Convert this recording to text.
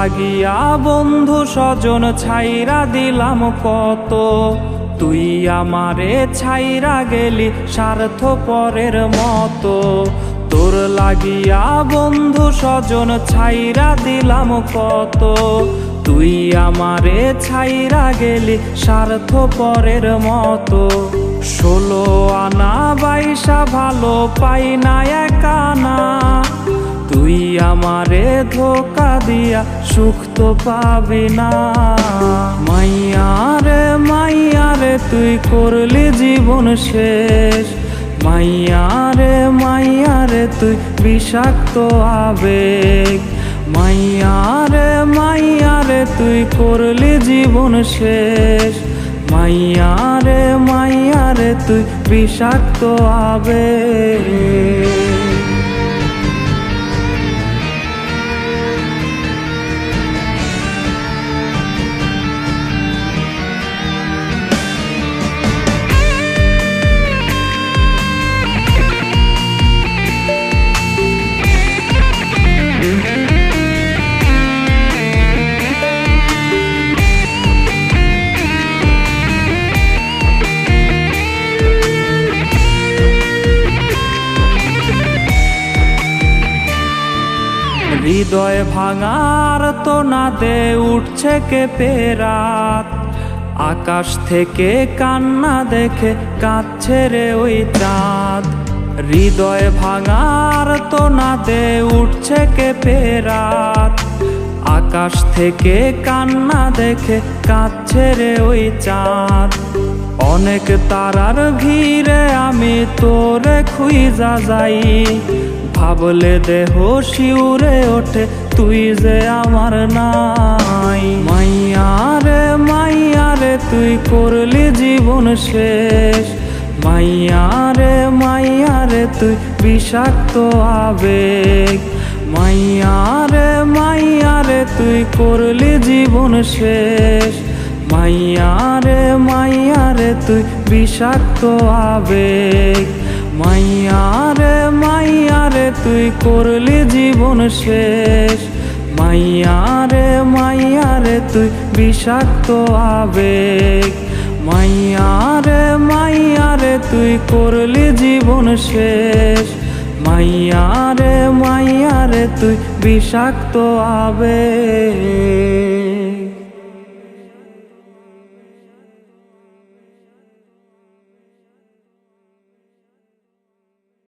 লাগিয়া বন্ধু স্বজন ছাইরা দিলাম কত, তুই আমারে ছাইরা গেলি স্বার্থপরের মতো। তোর লাগিয়া বন্ধু স্বজন ছাইরা দিলাম কত, তুই আমারে ছাইরা গেলি স্বার্থপরের মতো। 16 আনা 22 ভালো পাই না একানা, তুই আমারে ধোকা দিয়া সুখ তো পাবি না। মাইয়ারে মাইয়ারে তুই করলি জীবন শেষ, মাইয়ারে মাইয়ারে তুই বিষাক্ত আবেগ। মাইয়ারে মাইয়ারে তুই করলি জীবন শেষ, মাইয়ারে মাইয়ারে তুই বিষাক্ত আবেগ। হৃদয় ভাঙার তো না দে উঠছে কেঁপে রাত, আকাশ থেকে কান্না দেখে কাঁদছে রে ওই চাঁদ। হৃদয় ভাঙার তো না দে উঠছে কেঁপে রাত, আকাশ থেকে কান্না দেখে কাঁদছে রে ওই চাঁদ। অনেক তারার ভিড়ে আমি তোরে খুঁজা যাই, ভাবলে দেহ শিউরে ওঠে তুই যে আমার নাই। মাইয়ারে মাইয়ারে তুই করলি জীবন শেষ, মাইয়ারে মাইয়ারে তুই বিষাক্ত আবেগ। মাইয়ারে মাইয়ারে তুই করলি জীবন শেষ, মাইয়ারে মাইয়ারে তুই বিষাক্ত আবেগ। মাইয়ারে মাইয়ারে তুই করলি জীবন শেষ, মাইয়ারে মাইয়ারে তুই বিষাক্ত আবেগ। মাইয়ারে মাইয়ারে তুই করলি জীবন শেষ, মাইয়ারে মাইয়ারে তুই বিষাক্ত আবেগ।